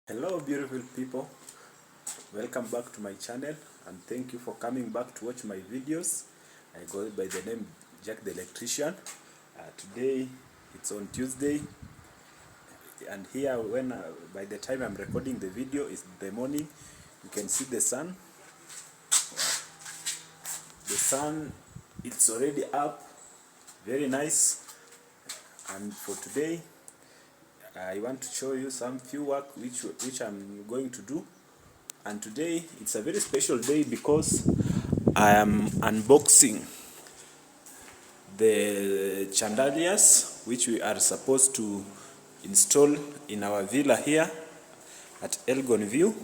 Hello beautiful people, welcome back to my channel and thank you for coming back to watch my videos. I go by the name Jack the Electrician. Today it's on Tuesday and here by the time I'm recording the video is the morning. You can see the sun. The sun, it's already up, very nice. And for today I want to show you some few work which I'm going to do. And today it's a very special day because I am unboxing the chandeliers which we are supposed to install in our villa here at Elgon View.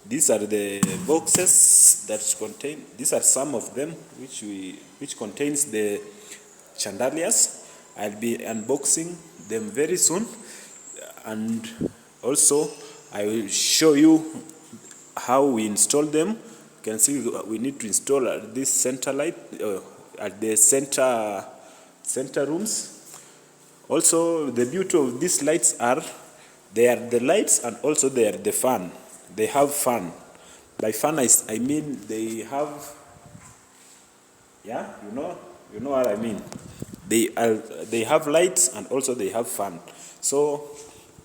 These are the boxes that contain, these are some of them which contains the chandeliers. I'll be unboxing them very soon, and also I will show you how we install them. You can see we need to install this center light at the center rooms. Also, the beauty of these lights are they are the lights and also they are the fan. They have fan. By fan I mean they have, yeah, you know what I mean. They have lights and also they have fan. So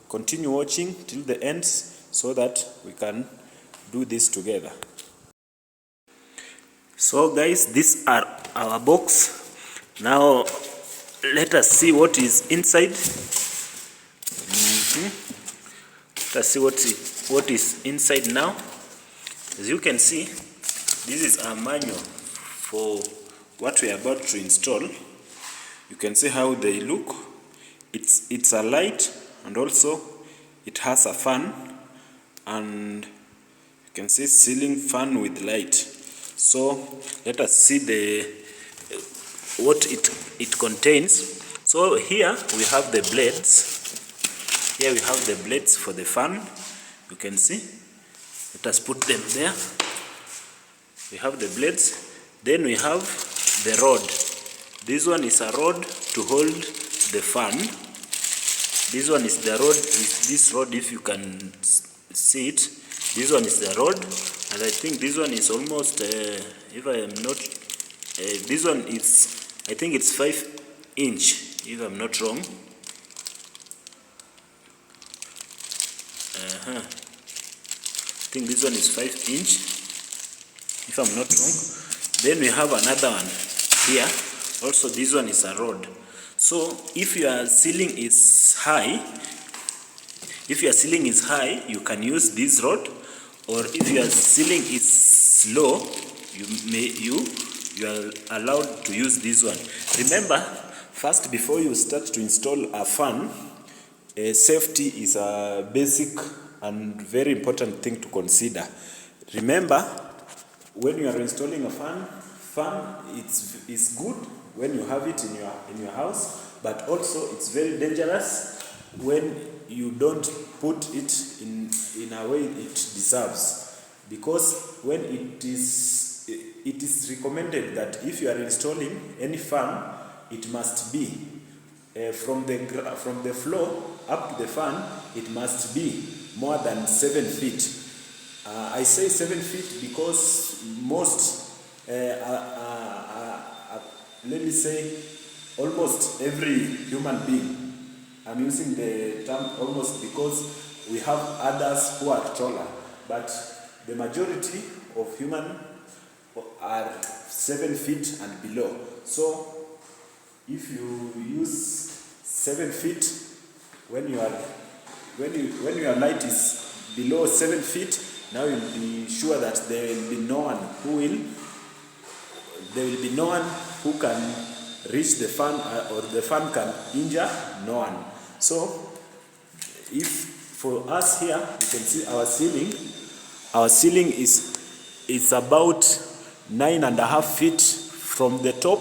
continue watching till the end so that we can do this together. So guys, these are our box. Now let us see what is inside. Let us see what is inside now. As you can see, this is a manual for what we are about to install. You can see how they look. It's a light and also it has a fan, and you can see ceiling fan with light. So let us see what it contains. So here we have the blades. Here we have the blades for the fan. You can see. Let us put them there. We have the blades. Then we have the rod. This one is a rod to hold the fan. This one is the rod. This rod, if you can see it, this one is the rod, and I think this one is almost, if I am not, this one is, I think it's 5 inch, if I'm not wrong. I think this one is 5 inch, if I'm not wrong. Then we have another one here. Also, this one is a rod. So if your ceiling is high, you can use this rod, or if your ceiling is low, you are allowed to use this one. Remember, first, before you start to install a fan, safety is a basic and very important thing to consider. Remember, when you are installing a fan it's good when you have it in your house, but also it's very dangerous when you don't put it in a way it deserves, because when it is recommended that if you are installing any fan, it must be from the floor up to the fan, it must be more than 7 feet. I say 7 feet because most let me say almost every human being, I'm using the term almost because we have others who are taller, but the majority of human are 7 feet and below. So if you use 7 feet, when your light is below 7 feet, now you'll be sure that there will be no one who can reach the fan, or the fan can injure no one. So if for us here, you can see our ceiling is about 9.5 feet from the top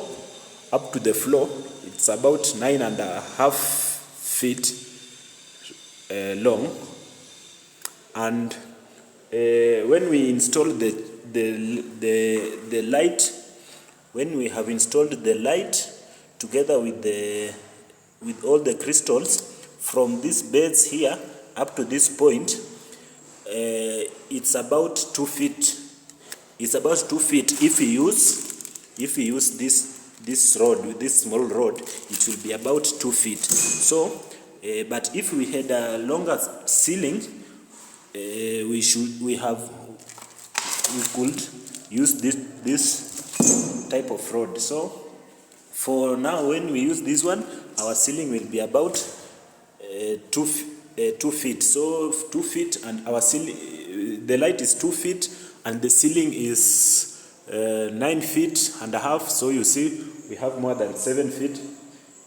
up to the floor. It's about 9.5 feet long, and when we install the light, when we have installed the light together with all the crystals from these beds here up to this point, it's about 2 feet. It's about 2 feet. If you use this rod, this small rod, it will be about 2 feet. So but if we had a longer ceiling, we could use this type of rod. So for now, when we use this one, our ceiling will be about 2 feet. So 2 feet, and our ceiling, the light is 2 feet, and the ceiling is 9 feet and a half. So you see, we have more than 7 feet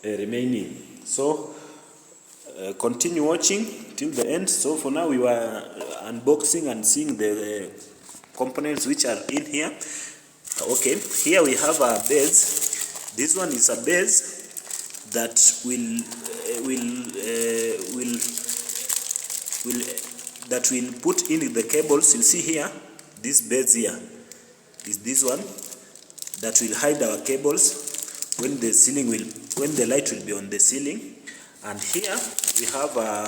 remaining. So continue watching till the end. So for now, we were unboxing and seeing the components which are in here. Okay, here we have a base. This one is a base that will put in the cables. You see here, this base here is this one that will hide our cables when the light will be on the ceiling. And here we have a,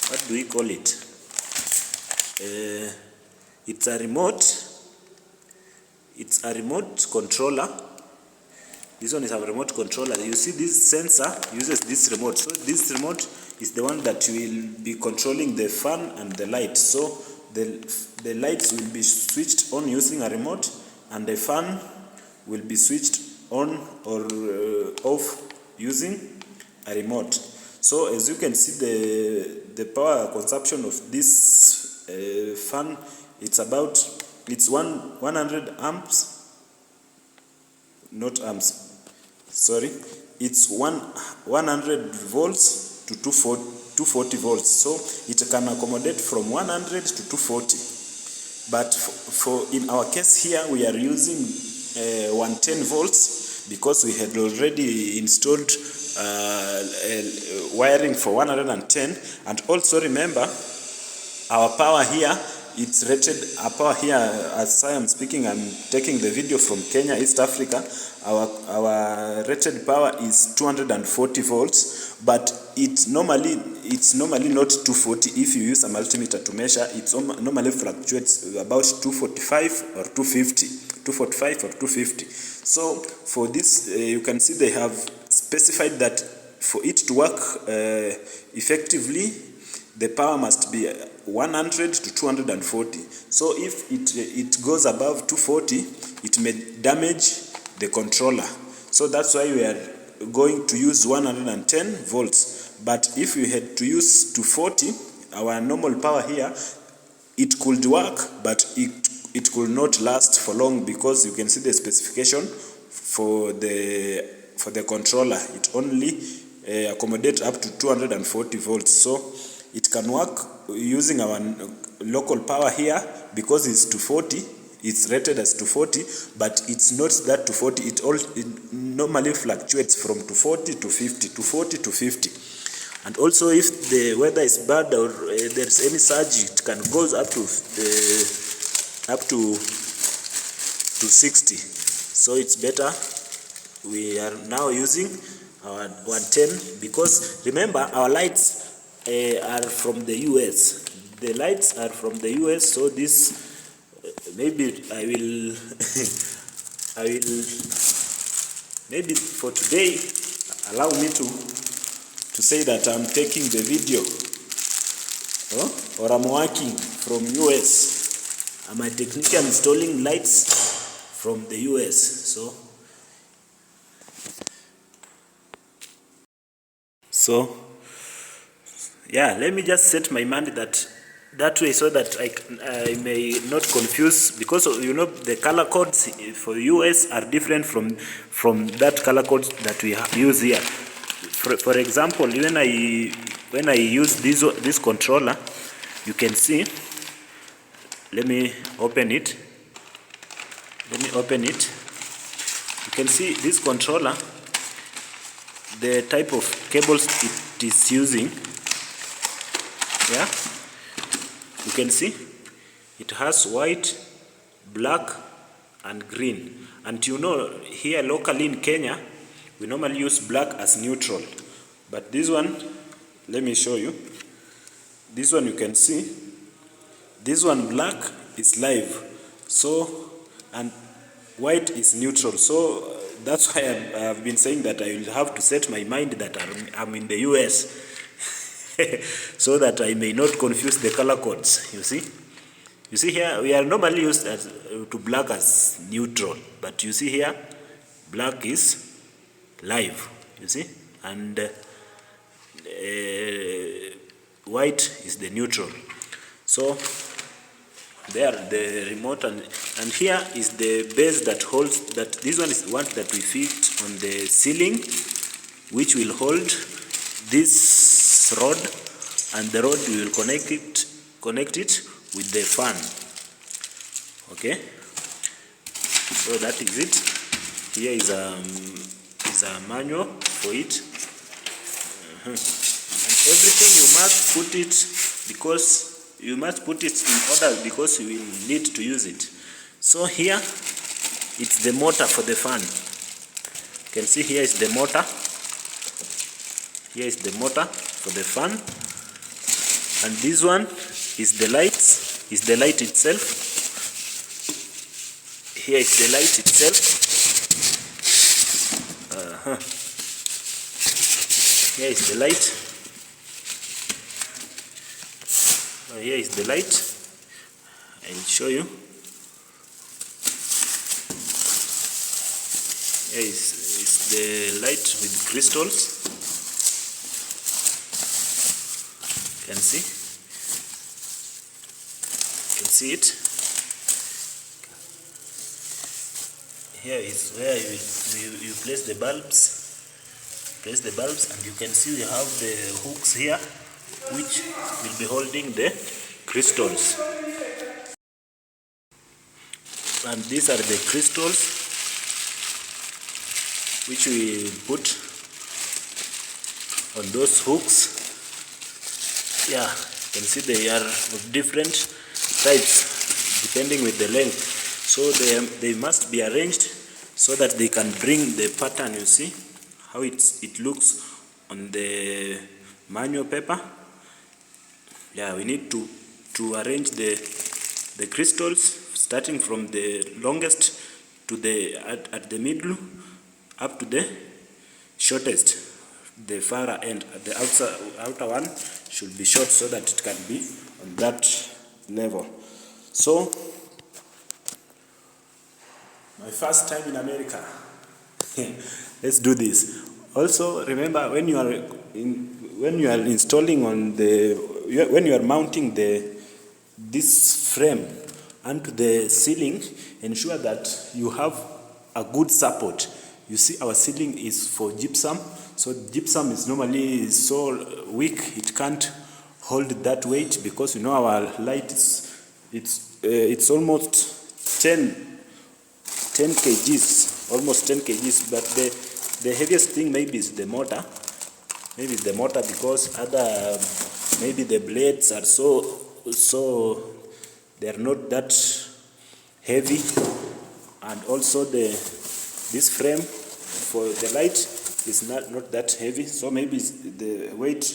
what do we call it? It's a remote. It's a remote controller. This one is a remote controller. You see, this sensor uses this remote. So this remote is the one that will be controlling the fan and the light. So the lights will be switched on using a remote, and the fan will be switched on or off using a remote. So as you can see, the power consumption of this fan, it's 100 amps, not amps, sorry, it's 100 volts to 240 volts. So it can accommodate from 100 to 240. But for in our case here, we are using 110 volts because we had already installed wiring for 110. And also remember, our power here, it's rated, our power here, as I am speaking, I'm taking the video from Kenya, East Africa. Our rated power is 240 volts, but it's normally not 240. If you use a multimeter to measure, it normally fluctuates about 245 or 250. 245 or 250. So for this, you can see they have specified that for it to work effectively, the power must be 100 to 240. So if it goes above 240, it may damage the controller. So that's why we are going to use 110 volts. But if we had to use 240, our normal power here, it could work, but it could not last for long, because you can see the specification for the controller. It only accommodates up to 240 volts. So it can work using our local power here, because it's 240. It's rated as 240, but it's not that 240. It normally fluctuates from 240 to 50, 240 to 50. And also, if the weather is bad or there's any surge, it can go up to 60. So it's better we are now using our 110, because remember, our lights are from the US. The lights are from the US, so this maybe I will maybe for today allow me to say that I'm taking the video, or I'm working from US. I'm a technician installing lights from the US. So yeah, let me just set my mind that way, so that I may not confuse, because the color codes for US are different from that color code that we use here. For example, when I use this controller, you can see. Let me open it. You can see this controller, the type of cables it is using. Yeah, you can see it has white, black and green. And here locally in Kenya, we normally use black as neutral. But this one, let me show you. This one, you can see this one black is live, so, and white is neutral. So that's why I've been saying that I will have to set my mind that I'm in the US so that I may not confuse the color codes. You see here we are normally used to black as neutral, but you see here black is live, you see, and white is the neutral. So there the remote, and here is the base that holds that. This one is one that we fit on the ceiling, which will hold this rod, and the rod we will connect it with the fan. Okay, so that is it. Here is a manual for it. And everything you must put it, because you must put it in order, because you will need to use it. So here it's the motor for the fan. You can see here is the motor. Here is the motor for the fan, and this one is the lights. Is the light itself. Here is the light itself. Here is the light. Here is the light. I'll show you. Here is the light with crystals. You can see. You can see it. Here is where you place the bulbs. Place the bulbs, and you can see we have the hooks here, which will be holding the crystals. And these are the crystals which we put on those hooks. Yeah, you can see they are of different types depending with the length. So they must be arranged so that they can bring the pattern. You see how it looks on the manual paper. Yeah, we need to arrange the crystals starting from the longest to the at the middle up to the shortest, the far end. The outer one should be short so that it can be on that level. So my first time in America. Let's do this. Also remember, when you are installing on when you are mounting this frame onto the ceiling, ensure that you have a good support. You see, our ceiling is for gypsum, so gypsum is normally so weak it can't hold that weight, because you know our light it's almost 10 kgs, almost 10 kgs, but the heaviest thing maybe is the motor. Maybe the motor, because other maybe the blades are so they are not that heavy, and also this frame for the light is not that heavy, so maybe the weight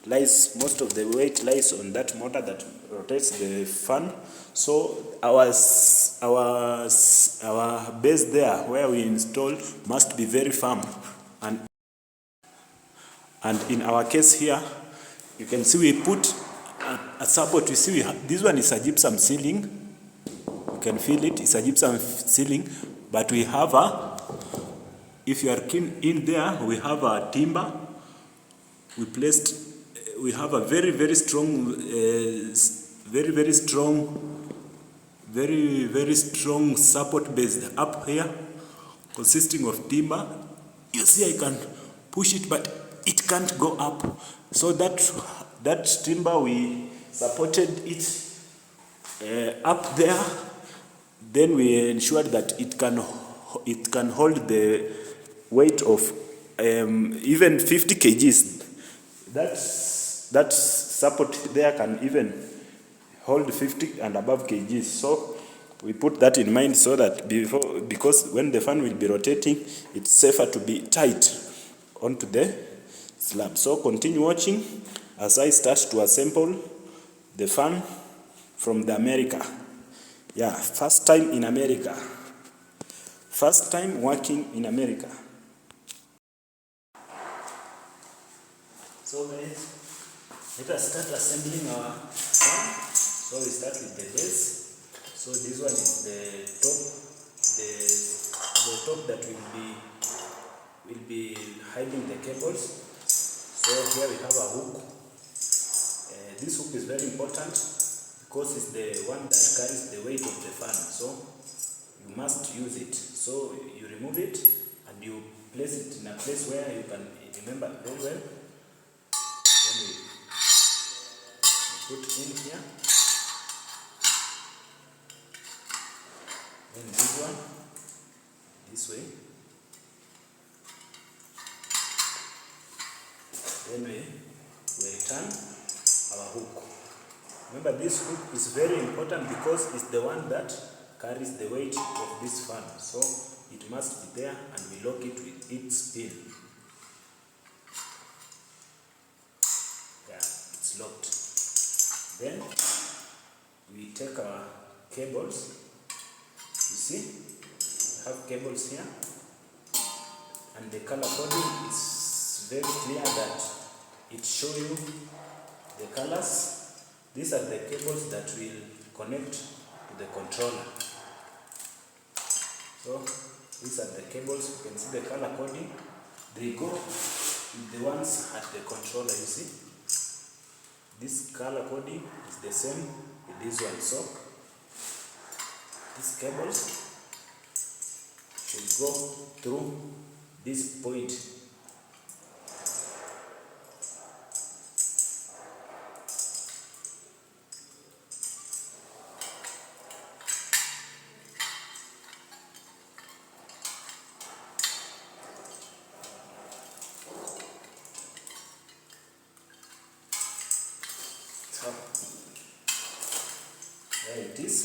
lies, most of the weight lies on that motor that rotates the fan. So our base there where we install must be very firm, and in our case here you can see we put a support. You see this one is a gypsum ceiling, you can feel it, it's a gypsum ceiling, but we have if you are keen in there, we have a timber. We have a very strong support base up here, consisting of timber. You see I can push it, but it can't go up. So that timber, we supported it up there. Then we ensured that it can hold the weight of even 50 kgs. That support there can even hold 50 and above kgs. So we put that in mind, so that because when the fan will be rotating, it's safer to be tight onto the slab. So continue watching as I start to assemble the fan from the America. Yeah, first time in America. First time working in America. So guys, let us start assembling our fan. So we start with the base. So this one is the top that will be hiding the cables. So here we have a hook. This hook is very important because it's the one that carries the weight of the fan. So you must use it. So you remove it and you place it in a place where you can remember very well. Then we put in here. Then this one, this way. Then we return our hook. Remember, this hook is very important because it's the one that carries the weight of this fan. So it must be there and we lock it with its pin. Yeah, it's locked. Then we take our cables. You see, we have cables here. And the color coding is very clear that it shows you the colors. These are the cables that will connect to the controller. So these are the cables. You can see the color coding. They go with the ones at the controller. You see, this color coding is the same with this one. So these cables should go through this point. So there it is.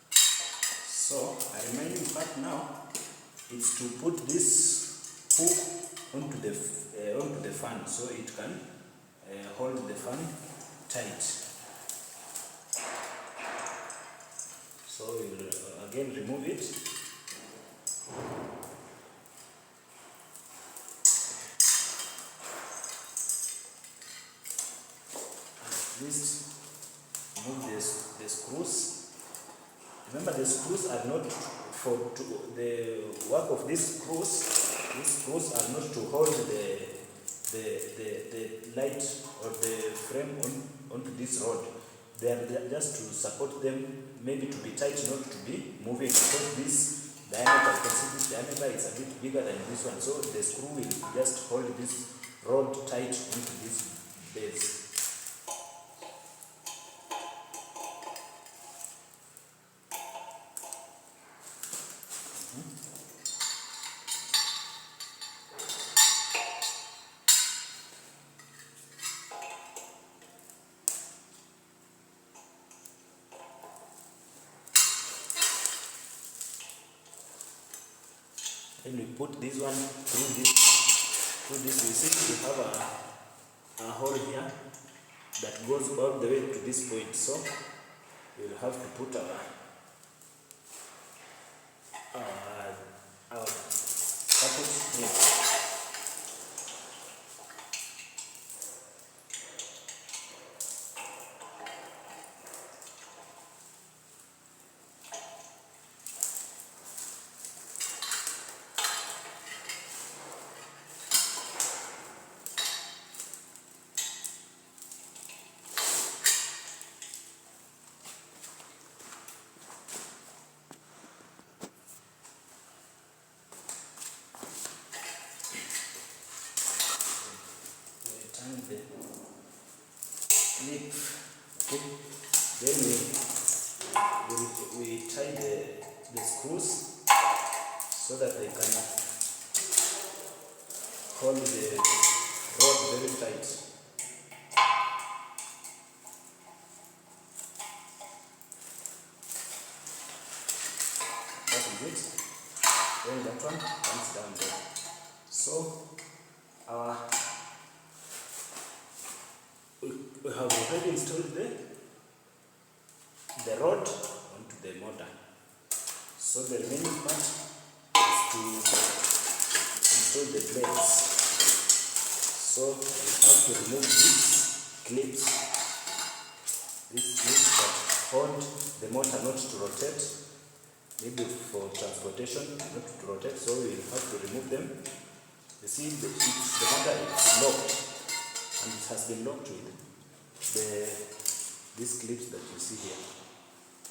So a remaining part now is to put this hook onto the fan so it can hold the fan tight. So we will again remove it. At least remove the screws. Remember, the screws are not the work of these screws. These screws are not to hold the light or the frame onto this rod. They are just to support them, maybe to be tight, not to be moving, because this diameter, you can see this diameter is a bit bigger than this one. So the screw will just hold this rod tight into this base. Then we put this one through this. You see, we have a hole here that goes all the way to this point. So we will have to put our cartridge here. The clip. Okay. Then we tie the screws so that they can hold the rod very tight. That is it. Then that one comes down there. So we have already installed the rod onto the motor. So the remaining part is to install the blades. So we have to remove these clips that hold the motor not to rotate, maybe for transportation, not to rotate, so we have to remove them. You see, the motor is locked, and it has been locked with these clips that you see here.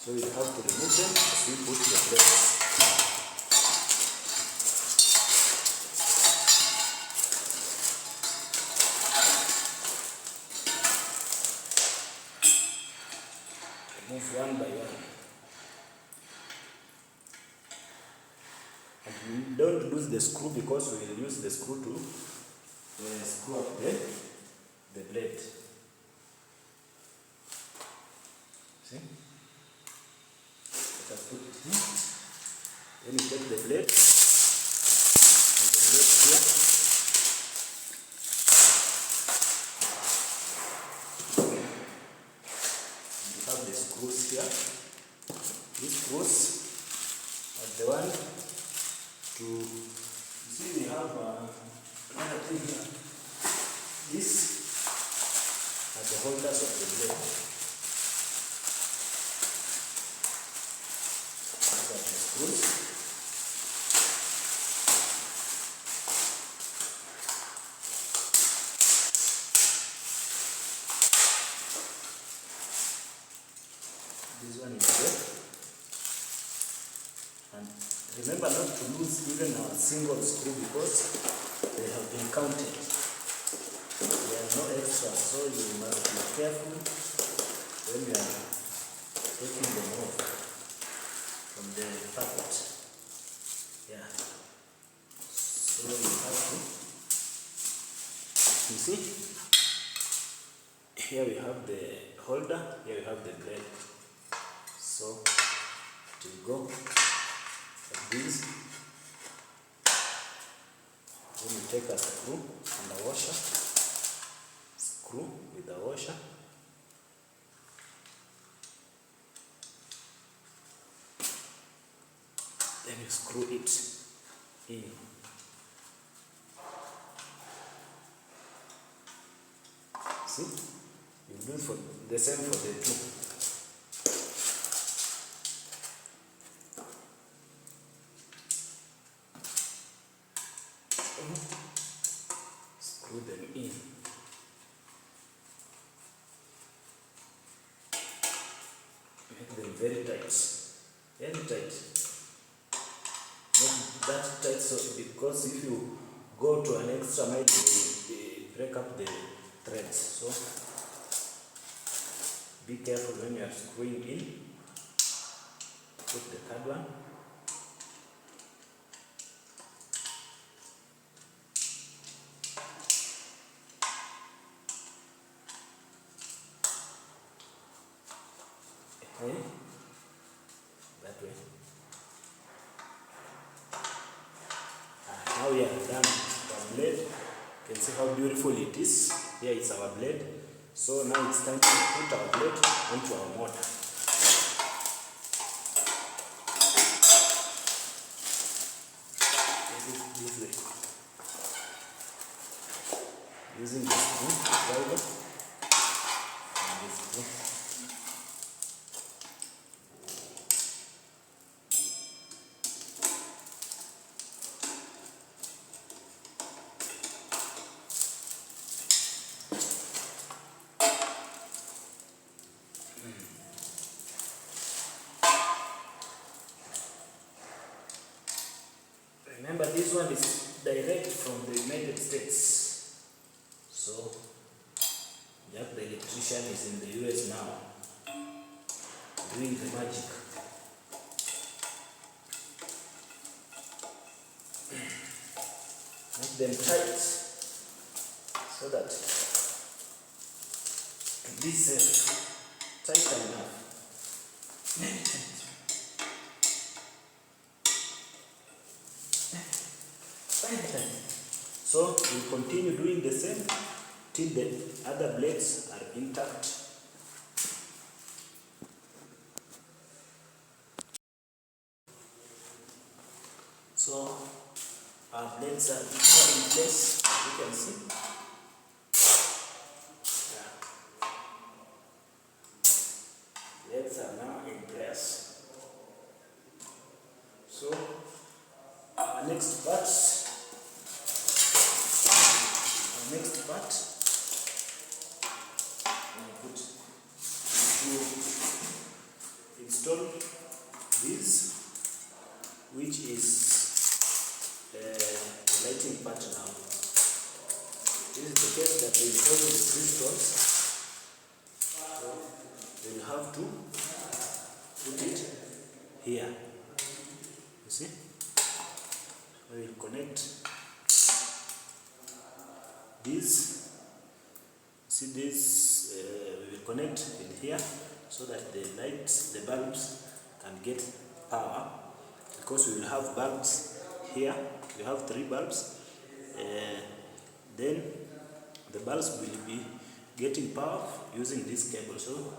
So we have to remove them as we put the blades. Remove one by one. And we don't lose the screw because we will use the screw to screw up the blade. See? Let us put it here. Then we take the blade. Put the blade here. And we have the screws here. These screws are the one to, you see, we have another thing here. These are the holders of the blade. These are the screws. This one is there. And remember not to lose even a single screw because they have been counted. There are no extra, so you must be careful when you are taking them off from the packet. Yeah. So you have to, you see, here we have the holder, here we have the blade. So to go like this, then you take a screw and a washer, screw with a washer, then you screw it in. See, you do for the same for the two. Screw them in. Make them very tight. Very tight. Not that tight, so because if you go to an extra mile, you break up the threads. So be careful when you are screwing in. Put the third one. Okay. That way. Now we are done with our blade. You can see how beautiful it is. Here is our blade. So now it's time to put our blade onto our motor. This way. Using the screwdriver and this screw. Remember, this one is direct from the United States. So, Jack the electrician is in the US now, doing the magic. Make them tight so that to be safe, tight enough. Very tight. So we continue doing the same till the other blades are intact. our blades are now in place, you can see. Blades are now in place. So our next part to install this, which is the lighting part now. This is the case that will hold the crystals. So we'll have to put it here. You see? So we'll connect this. See this? We will connect in here so that the lights, the bulbs, can get power. Because we will have bulbs here. We have 3 bulbs. Then the bulbs will be getting power using this cable. So,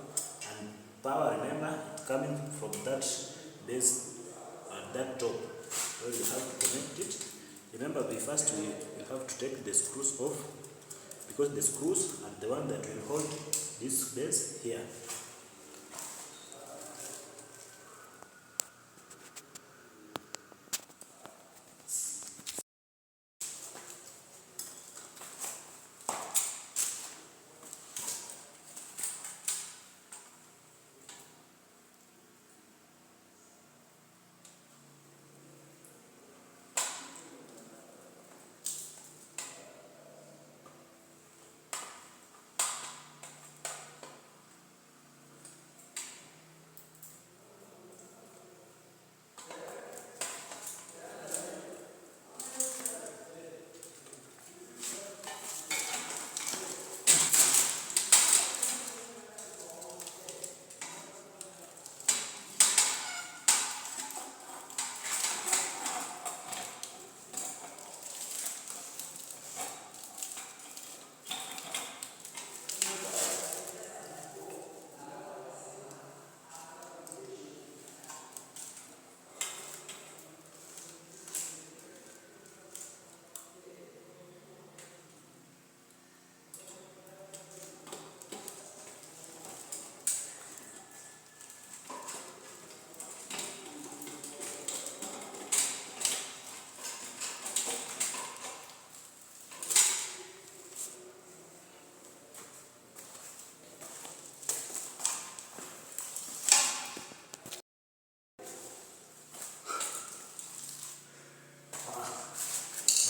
and power, remember, it's coming from that base at that top. So you have to connect it. Remember, we have to take the screws off, because the screws are the one that will hold this base here.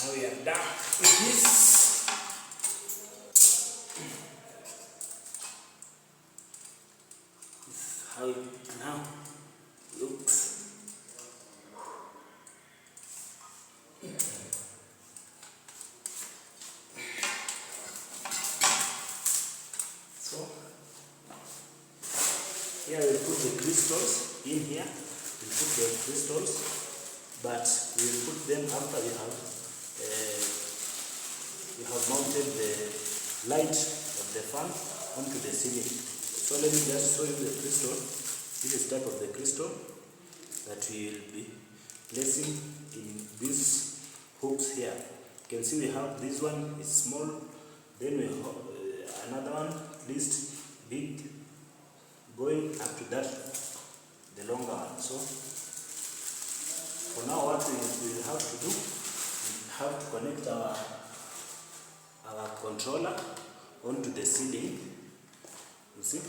Now we are done with this. This is how it now looks. So here we put the crystals in here. We put the crystals, but we will put them after we have mounted the light of the fan onto the ceiling. So let me just show you the crystal. This is type of the crystal that we will be placing in these hooks here. You can see we have this one is small, then we have another one, at least big, going up to that, the longer one. So for now, what we will have to do, we have to connect our controller onto the ceiling. You see,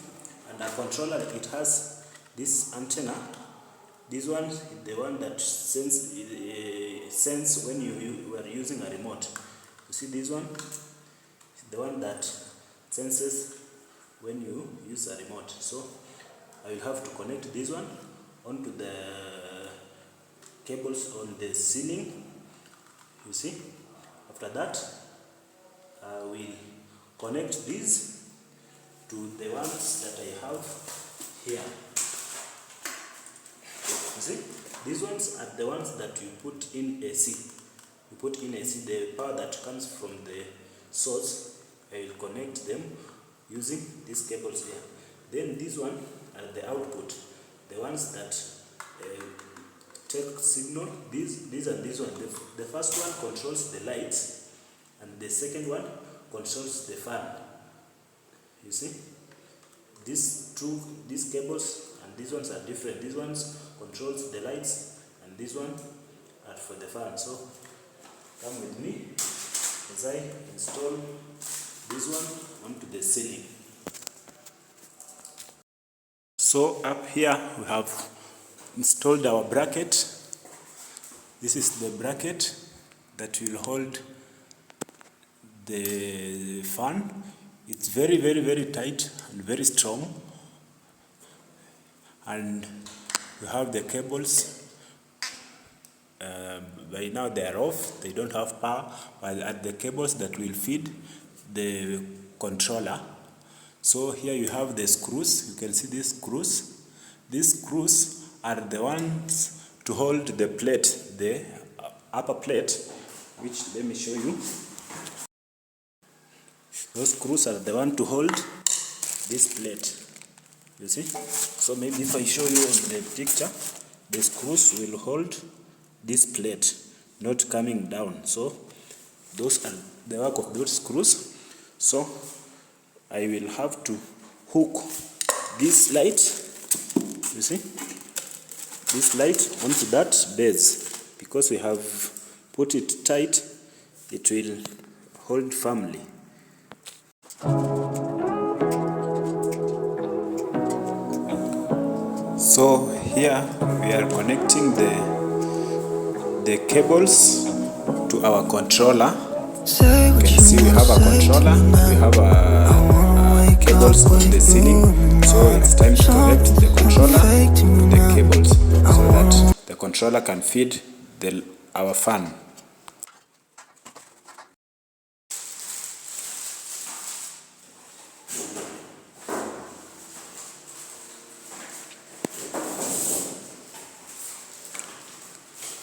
and our controller, it has this antenna. This one is the one that sense when you are using a remote. You see, this one is the one that senses when you use a remote. So I will have to connect this one onto the cables on the ceiling. You see, after that I will connect these to the ones that I have here. You see, these ones are the ones that you put in AC. You put in AC, the power that comes from the source. I will connect them using these cables here. Then this one are the output, the ones that take signal. These and this one. The first one controls the lights, and the second one controls the fan. You see, these cables and these ones are different. These ones controls the lights, and this one are for the fan. So come with me as I install this one onto the ceiling. So up here we have installed our bracket. This is the bracket that will hold the fan. It's very, very, very tight and very strong. And we have the cables. By now they are off, they don't have power, but at the cables that will feed the controller. So here you have the screws. You can see these screws. These screws are the ones to hold the plate, the upper plate, which let me show you. Those screws are the one to hold this plate. You see? So maybe if I show you on the picture, the screws will hold this plate, not coming down. So those are the work of those screws. So I will have to hook this light, you see, this light onto that base. Because we have put it tight, it will hold firmly. So here we are connecting the cables to our controller. You can see we have a controller, we have a cables on the ceiling, so it's time to connect the controller to the cables so that the controller can feed our fan.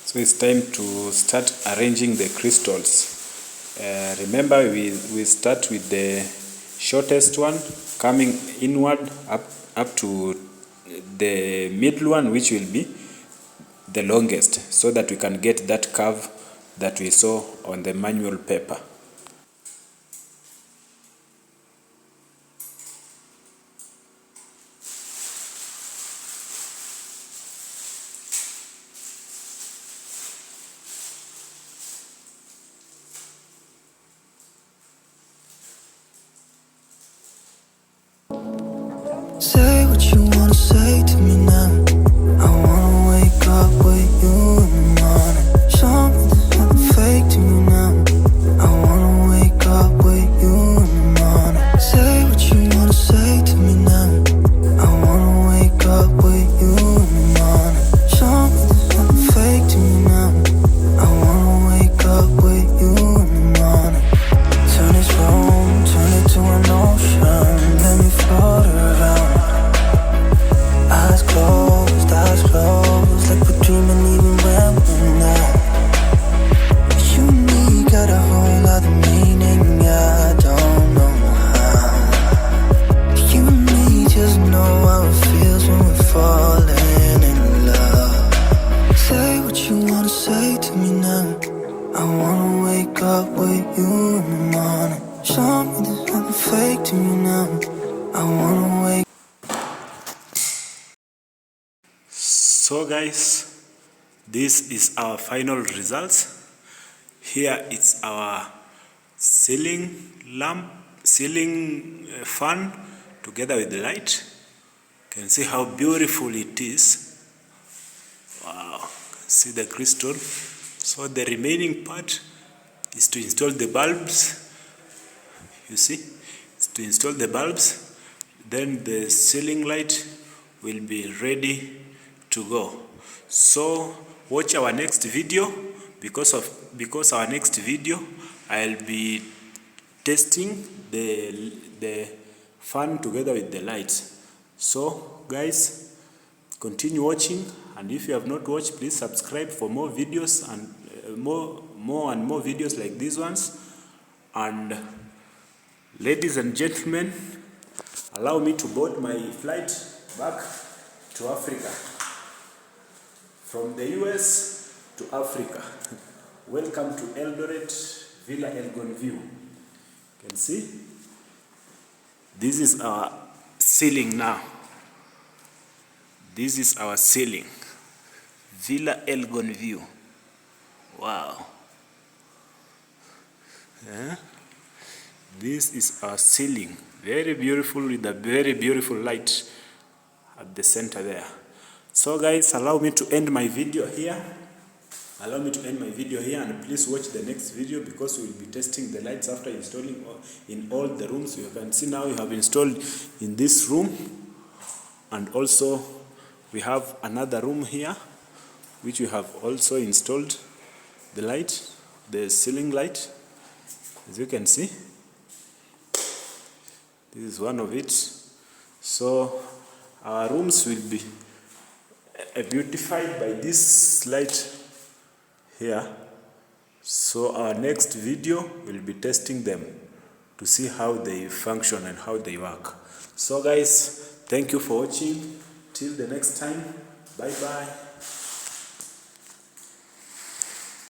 So it's time to start arranging the crystals. Remember, we start with the shortest one coming inward up to the middle one, which will be the longest, so that we can get that curve that we saw on the manual paper. Say what you wanna say to me now. I wanna wake up with you in the morning. Show me there's nothing fake to me now. I wanna wake up with you in the morning. Say what you wanna say to me now. I wanna wake up with you in the morning. Show me there's nothing fake to me now. I wanna wake up with you in the morning. Turn this room, turn it to an ocean. Let me float around. Eyes closed, like we're dreaming even when we're not. You and me got a whole other meaning, I don't know how. You and me just know how it feels when we're falling in love. Say what you wanna say to me now. I wanna wake up with you in the morning. Show me there's nothing fake to me now. I wanna wake. So guys, this is our final results. Here it's our ceiling fan together with the light. You can see how beautiful it is. Wow, see the crystal. So the remaining part is to install the bulbs. You see, it's to install the bulbs. Then the ceiling light will be ready to go. So watch our next video, because our next video I'll be testing the fan together with the lights. So guys, continue watching, and if you have not watched, please subscribe for more videos and more videos like these ones. And ladies and gentlemen, allow me to board my flight back to Africa. from the US to Africa. Welcome to Eldoret Villa Elgon View. You can see this is our ceiling now. This is our ceiling. Villa Elgon View. Wow. Yeah. This is our ceiling. Very beautiful, with a very beautiful light at the center there. So guys, allow me to end my video here. And please watch the next video, because we will be testing the lights after installing in all the rooms. You can see now we have installed in this room, and also we have another room here which we have also installed the light, the ceiling light, as you can see. This is one of it. So our rooms will be beautified by this light here. So our next video will be testing them to see how they function and how they work. So guys, thank you for watching. Till the next time, bye bye.